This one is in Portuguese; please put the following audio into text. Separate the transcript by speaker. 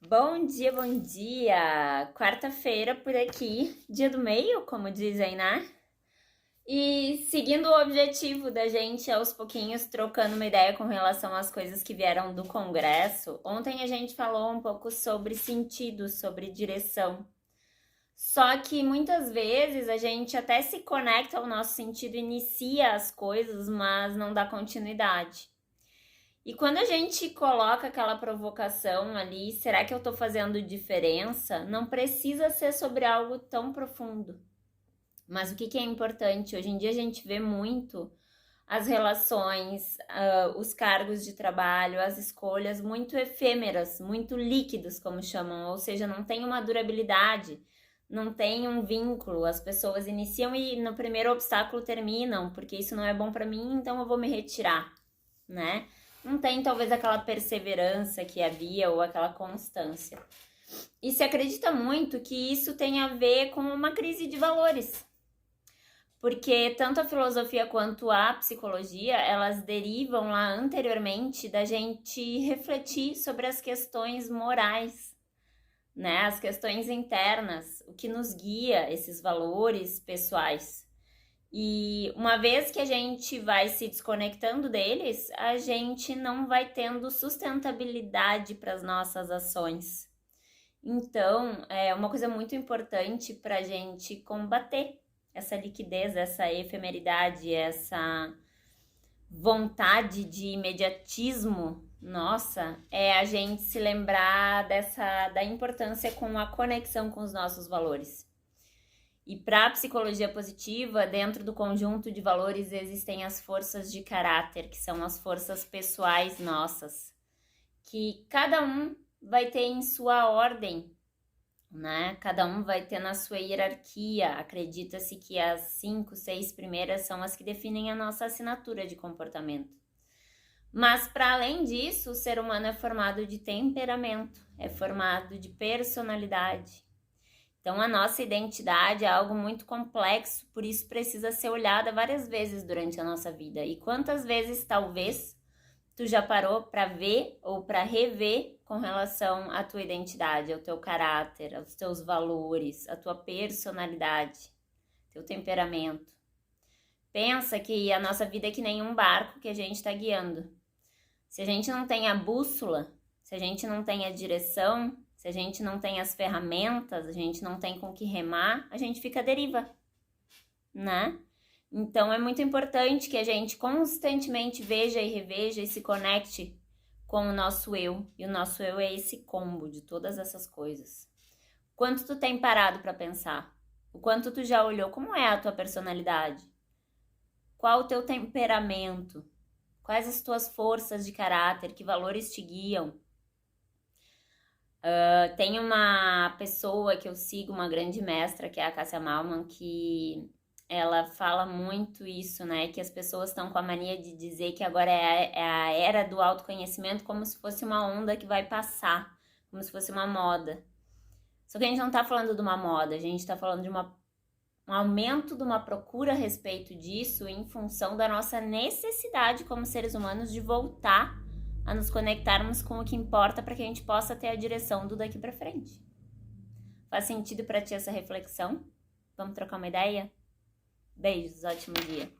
Speaker 1: Bom dia, bom dia! Quarta-feira por aqui, dia do meio, como dizem, né? E seguindo o objetivo da gente aos pouquinhos trocando uma ideia com relação às coisas que vieram do Congresso, ontem a gente falou um pouco sobre sentido, sobre direção. Só que muitas vezes a gente até se conecta ao nosso sentido, inicia as coisas, mas não dá continuidade. E quando a gente coloca aquela provocação ali, será que eu tô fazendo diferença? Não precisa ser sobre algo tão profundo. Mas o que que é importante? Hoje em dia a gente vê muito as relações, os cargos de trabalho, as escolhas muito efêmeras, muito líquidos, como chamam, ou seja, não tem uma durabilidade, não tem um vínculo. As pessoas iniciam e no primeiro obstáculo terminam, porque isso não é bom para mim, então eu vou me retirar, né? Não tem talvez aquela perseverança que havia ou aquela constância. E se acredita muito que isso tem a ver com uma crise de valores. Porque tanto a filosofia quanto a psicologia, elas derivam lá anteriormente da gente refletir sobre as questões morais, né? As questões internas, o que nos guia esses valores pessoais. E uma vez que a gente vai se desconectando deles, a gente não vai tendo sustentabilidade para as nossas ações. Então, é uma coisa muito importante para a gente combater essa liquidez, essa efemeridade, essa vontade de imediatismo nossa, é a gente se lembrar da importância com a conexão com os nossos valores. E para a psicologia positiva, dentro do conjunto de valores existem as forças de caráter, que são as forças pessoais nossas, que cada um vai ter em sua ordem, né? Cada um vai ter na sua hierarquia. Acredita-se que as 5, 6 primeiras são as que definem a nossa assinatura de comportamento. Mas para além disso, o ser humano é formado de temperamento, é formado de personalidade. Então, a nossa identidade é algo muito complexo, por isso precisa ser olhada várias vezes durante a nossa vida. E quantas vezes, talvez, tu já parou para ver ou para rever com relação à tua identidade, ao teu caráter, aos teus valores, à tua personalidade, teu temperamento. Pensa que a nossa vida é que nem um barco que a gente está guiando. Se a gente não tem a bússola, se a gente não tem a direção, se a gente não tem as ferramentas, a gente não tem com que remar, a gente fica à deriva, né? Então é muito importante que a gente constantemente veja e reveja e se conecte com o nosso eu. E o nosso eu é esse combo de todas essas coisas. Quanto tu tem parado para pensar? O quanto tu já olhou? Como é a tua personalidade? Qual o teu temperamento? Quais as tuas forças de caráter? Que valores te guiam? Tem uma pessoa que eu sigo, uma grande mestra, que é a Cássia Malman, que ela fala muito isso, né? Que as pessoas estão com a mania de dizer que agora é a era do autoconhecimento, como se fosse uma onda que vai passar, como se fosse uma moda. Só que a gente não tá falando de uma moda, a gente tá falando de um aumento de uma procura a respeito disso em função da nossa necessidade como seres humanos de voltar a nos conectarmos com o que importa para que a gente possa ter a direção do daqui para frente. Faz sentido para ti essa reflexão? Vamos trocar uma ideia? Beijos, ótimo dia!